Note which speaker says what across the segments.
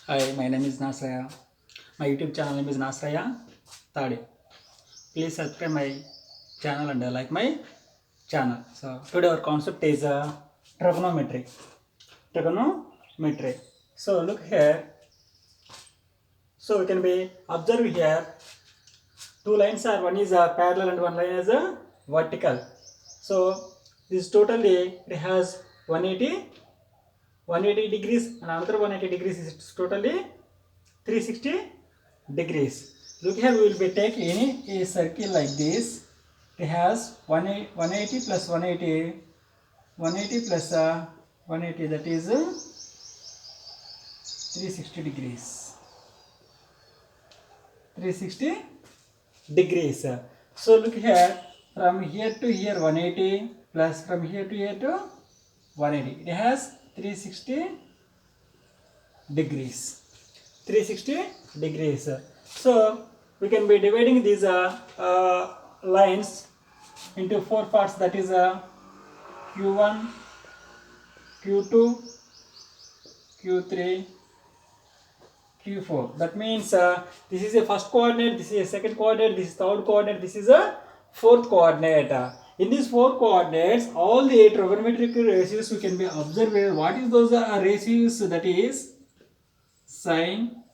Speaker 1: Hi, my name is Nasraya. My YouTube channel name is Nasraya Tade. Please subscribe my channel and like my channel. So today our concept is trigonometry. Trigonometry. So look here. So we can be observe here. Two lines are one is parallel and one line is vertical. So this totally it has 180 degrees and another 180 degrees is totally 360 degrees. Look here, we will be taking a circle like this. It has 180 plus 180, 180 plus 180, that is 360 degrees. 360 degrees. So look here, from here to here 180 plus from here to here to 180. It has 360 degrees. 360 degrees. So we can be dividing these lines into four parts, that is q1, q2, q3, q4. That means this is a first coordinate, this is a second coordinate, this is third coordinate, this is a fourth coordinate. In these four coordinates, all the trigonometric ratios we can be observed. What is those ratios? That is sine,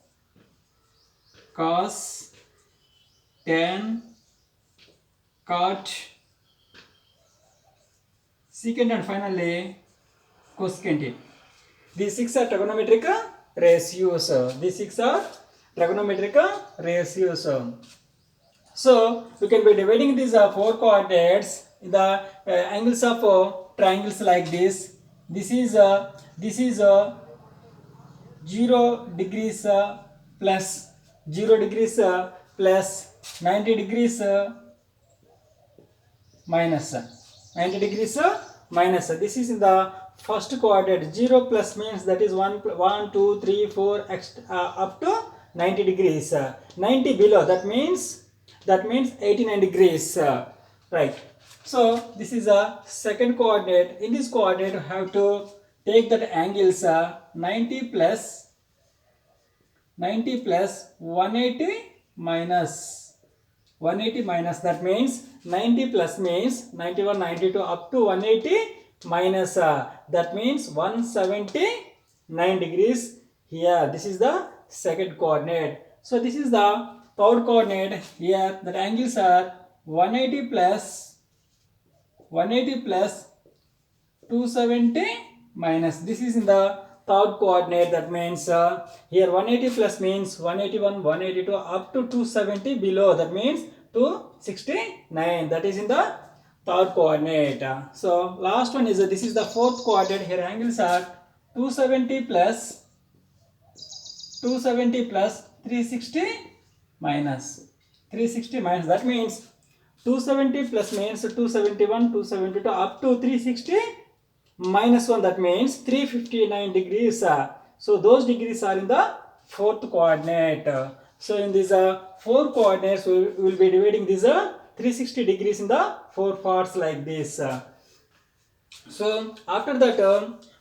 Speaker 1: cos, tan, cot, secant, and finally cosecant. These six are trigonometric ratios. These six are trigonometric ratios. So we can be dividing these four coordinates in the angles of triangles like this. This is 0 degrees plus 0 degrees plus 90 degrees minus 90 degrees minus. This is in the first coordinate. 0 plus means that is 1 2 3 4 up to 90 degrees. 90 below, that means 89 degrees, right? So this is a second coordinate. In this coordinate you have to take that angles 90 plus 180 minus 180 minus, that means 90 plus means 91 92 up to 180 minus that means 179 degrees here. This is the second coordinate. So this is the third coordinate. Here the angles are 180 plus 270 minus. This is in the third coordinate. That means here 180 plus means 181 182 up to 270 below, that means 269. That is in the third coordinate. So last one is this is the fourth coordinate. Here angles are 270 plus 360 minus 360 minus, that means 270 plus means 271 272 up to 360 minus 1, that means 359 degrees. So those degrees are in the fourth coordinate. So in these four coordinates we will be dividing these 360 degrees in the four parts like this. So after that,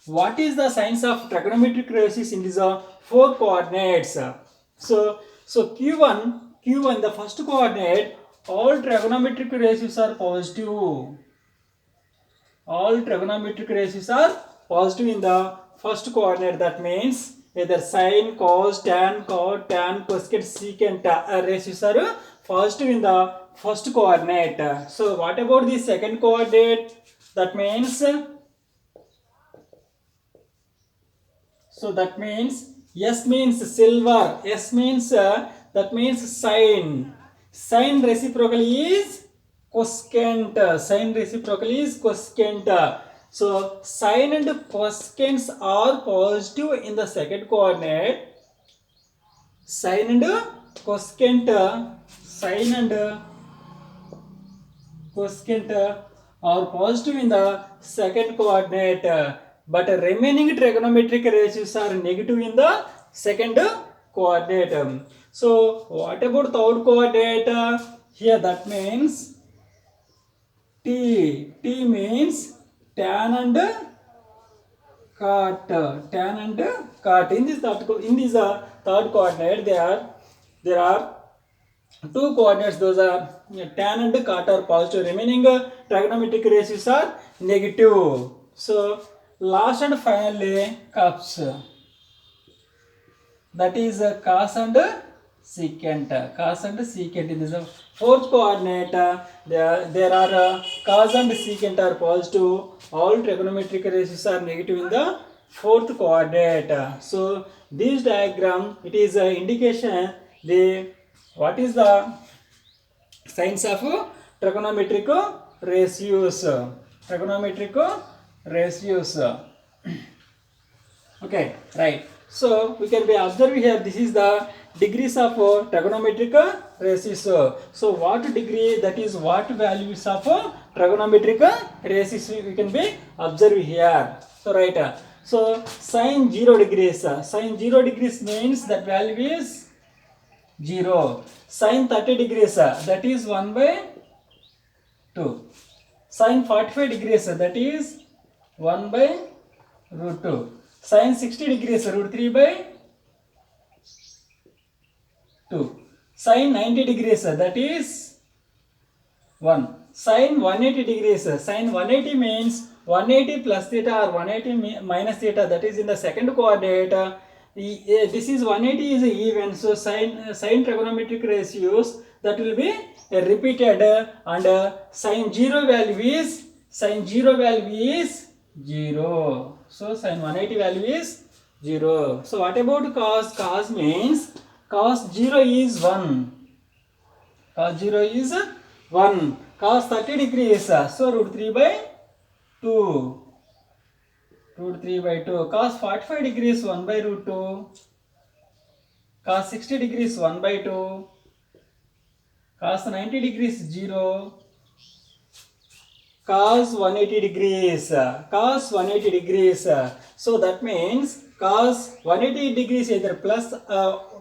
Speaker 1: what is the signs of trigonometric ratios in these four coordinates? So q1 the first coordinate, all trigonometric ratios are positive. All trigonometric ratios are positive in the first coordinate. That means either sine, cos, tan, cot, tan, cosecant, secant ratios are positive in the first coordinate. So what about the second coordinate? That means S means silver. S means that means sine. Sine reciprocally is cosecant. Sine reciprocally is cosecant. So sine and cosecants are positive in the second coordinate. Sine and cosecant are positive in the second coordinate, but remaining trigonometric ratios are negative in the second coordinate. So what about third coordinate? Here that means T means tan and cot, tan and cot. In this third coordinate, there are two coordinates. Those are tan and cot are positive. Remaining trigonometric ratios are negative. So last and finally comes, that is cos and secant. Cos and secant. In this fourth coordinate, there are cos and secant are positive. All trigonometric ratios are negative in the fourth coordinate. So this diagram, it is an indication what is the signs of trigonometric ratios. Trigonometric ratios. Okay, right. So we can be observing here, this is the degrees of trigonometric ratios. So what degree, that is what values of trigonometric ratios we can be observing here. So right. So sin 0 degrees. Sin 0 degrees means that value is 0. Sin 30 degrees, that is 1 by 2. Sin 45 degrees, that is 1 by root 2. Sin 60 degrees, root 3 by 2. Sin 90 degrees, that is 1. Sin 180 degrees, sin 180 means 180 plus theta or 180 minus theta, that is in the second coordinate. This is 180 is even, so sin trigonometric ratios, that will be repeated, and sin 0 value is 0. So sin 180 value is 0. So what about cos? Cos means cos 0 is 1. Cos 0 is 1. Cos 30 degrees, so root 3 by 2. Root 3 by 2. Cos 45 degrees, 1 by root 2. Cos 60 degrees, 1 by 2. Cos 90 degrees, 0. Cos 180 degrees. Cos 180 degrees. So that means cos 180 degrees either plus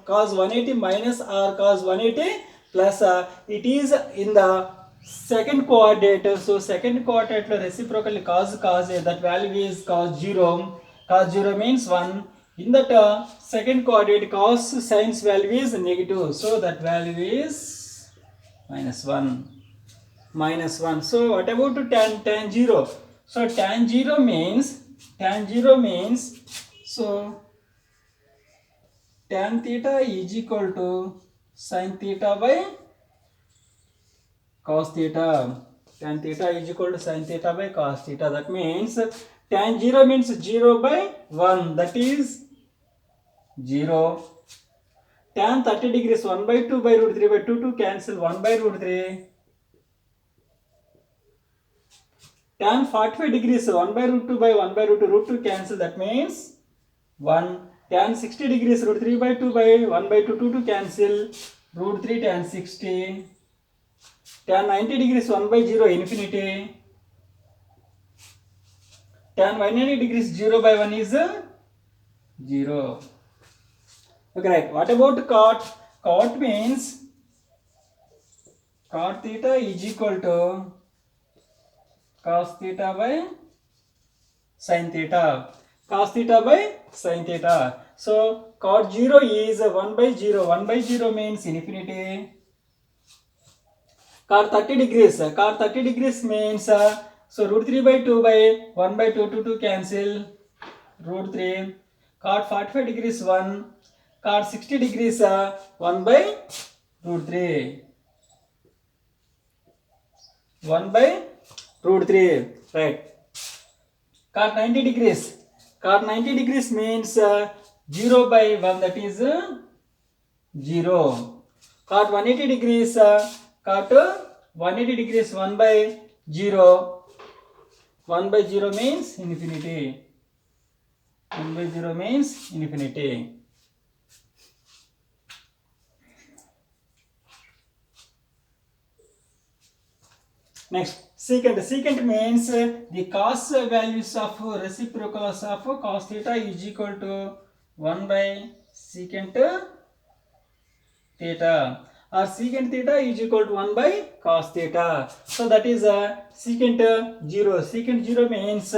Speaker 1: cos 180 minus or cos 180 plus. It is in the second coordinate. So second coordinate reciprocally cos that value is cos 0. Cos 0 means 1. In that second coordinate, cos sin's value is negative. So that value is minus 1. Minus 1. So what about tan 0? So tan 0 means so tan theta is equal to sin theta by cos theta. Tan theta is equal to sin theta by cos theta. That means tan 0 means 0 by 1, that is 0. Tan 30 degrees, 1 by 2 by root 3 by 2 cancel, 1 by root 3. Tan 45 degrees, 1 by root 2 by 1 by root 2 cancel, that means 1. Tan 60 degrees, root 3 by 2 by 1 by 2 cancel, root 3 tan 60. Tan 90 degrees, 1 by 0 infinity. Tan 180 degrees, 0 by 1 is 0. Okay, right. What about cot? Cot means cot theta is equal to cos theta by sin theta. Cos theta by sin theta. So cot 0 is 1 by 0. 1 by 0 means infinity. Cot 30 degrees. Cot 30 degrees means so root 3 by 2 by 1 by 2 cancel, root 3. Cot 45 degrees 1. Cot 60 degrees 1 by root 3. 1 by root 3. Right. Cot 90 degrees. Cot 90 degrees means 0 by 1, that is 0. Cot 180 degrees. Cot 180 degrees 1 by 0. 1 by 0 means infinity. 1 by 0 means infinity. Next, secant. Secant means the cos values of reciprocals of cos theta is equal to 1 by secant theta, or secant theta is equal to 1 by cos theta. So that is secant 0. Secant 0 means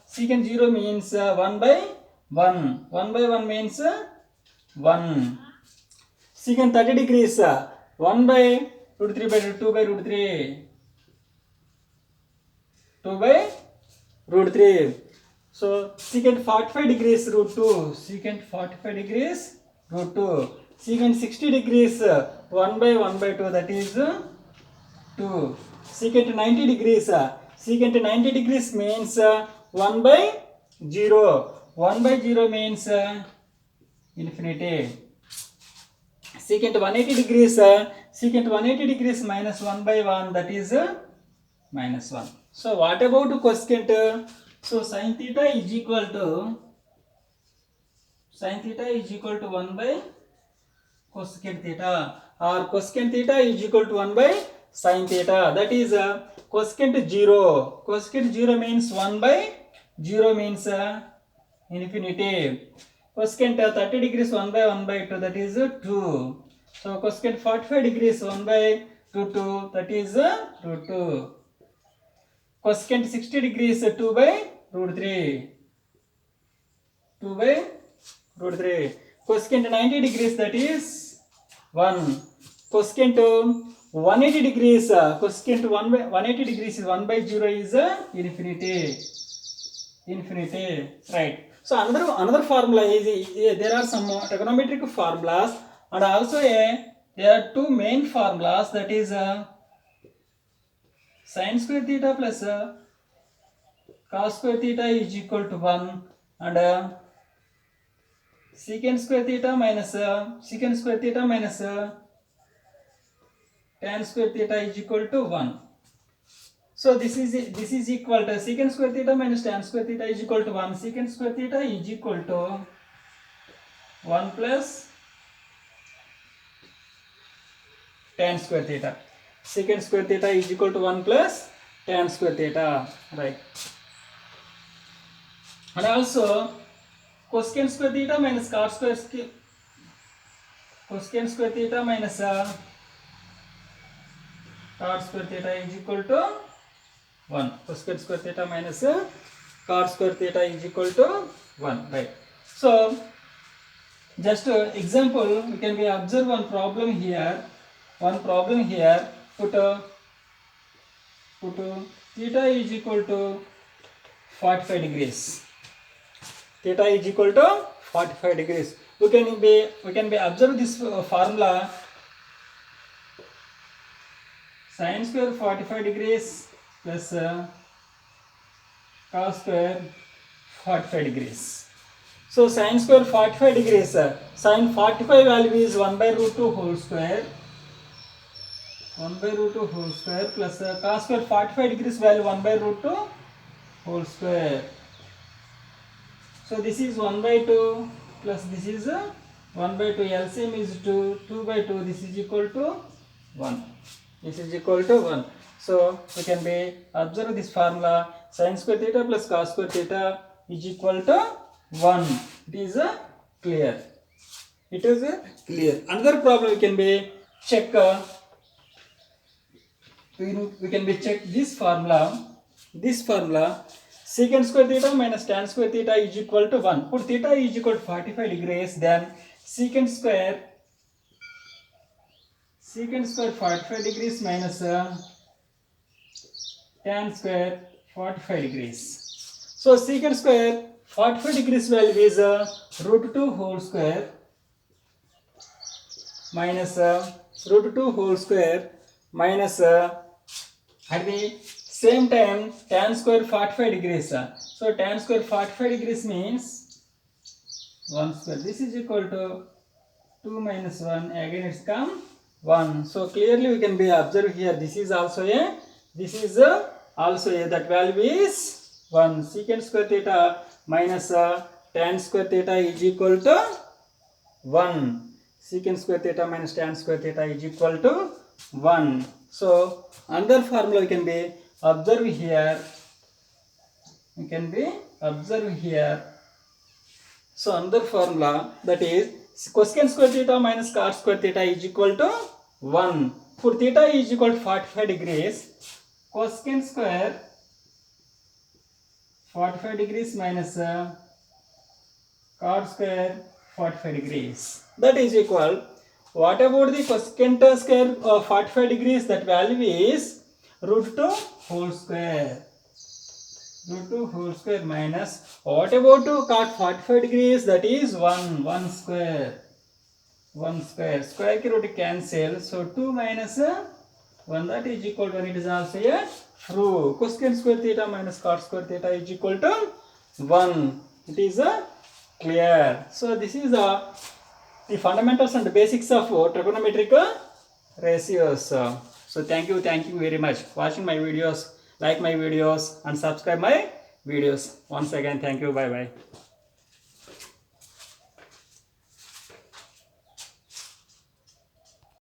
Speaker 1: Secant 0 means 1 by 1. 1 by 1 means 1. Secant 30 degrees 1 by root 3 by 2 by root 3. 2 by root 3. So secant 45 degrees root 2. Secant 45 degrees root 2. Secant 60 degrees 1 by 1 by 2, that is 2. Secant 90 degrees. Secant 90 degrees means 1 by 0. 1 by 0 means infinity. Secant 180 degrees. Secant 180 degrees minus 1 by 1, that is minus 1. So what about cosecant? So sin theta is equal to 1 by cosecant theta, or cosecant theta is equal to 1 by sin theta. That is cosecant 0. Cosecant 0 means 1 by 0 means infinity. Cosecant 30 degrees 1 by 1 by 2, that is 2. So cosecant 45 degrees 1 by root 2, that is root 2. Cosecant 60 degrees 2 by root 3. 2 by root 3. Cosecant 90 degrees, that is 1. Cosecant 180 degrees. Cosecant 180 degrees is 1 by 0 is infinity. Infinity. Right. So another formula is there are some trigonometric formulas, and also there are two main formulas, that is sin square theta plus cos square theta is equal to 1, and secant square theta minus tan square theta is equal to 1. So this is equal to secant square theta minus tan square theta is equal to 1. Secant square theta is equal to 1 plus tan square theta. Secant square theta is equal to 1 plus tan square theta, right? And also cosecant square theta minus cosecant square theta minus cot square theta is equal to 1. Cosecant square theta minus cot square theta is equal to 1, right? So just example, we can be observe one problem here. Put theta is equal to 45 degrees. Theta is equal to 45 degrees. We can be observe this formula. Sin square 45 degrees plus cos square 45 degrees. So sin square 45 degrees. Sin 45 value is 1 by root 2 whole square. 1 by root 2 whole square plus cos square 45 degrees value 1 by root 2 whole square. So this is 1 by 2 plus this is 1 by 2. LCM is 2. 2 by 2. This is equal to 1. This is equal to 1. So we can be observe this formula. Sin square theta plus cos square theta is equal to 1. It is clear. It is clear. Another problem we can be check. We can be check this formula. Secant square theta minus tan square theta is equal to 1. Put theta is equal to 45 degrees, then secant square 45 degrees minus tan square 45 degrees. So secant square 45 degrees value is root 2 whole square minus root 2 whole square minus at the same time tan square 45 degrees. So tan square 45 degrees means 1 square. This is equal to 2 minus 1. Again it's come 1. So clearly we can be observed here. This is also a. That value is 1. Secant square theta minus tan square theta is equal to 1. Secant square theta minus tan square theta is equal to 1. So another formula we can be observe here. So another formula, that is cosecant square theta minus cot square theta is equal to 1. For theta is equal to 45 degrees, cosecant square 45 degrees minus cot square 45 degrees. That is equal. What about the cosecant square of 45 degrees? That value is root 2 whole square. Root 2 whole square minus. What about cot 45 degrees? That is 1 square. 1 square. Square ki root cancel. So 2 minus 1, that is equal to 1. It is also a true. Cosecant square theta minus cot square theta is equal to 1. It is clear. So this is the fundamentals and the basics of trigonometric ratios. So thank you very much for watching my videos. Like my videos and subscribe my videos. Once again, thank you. Bye bye.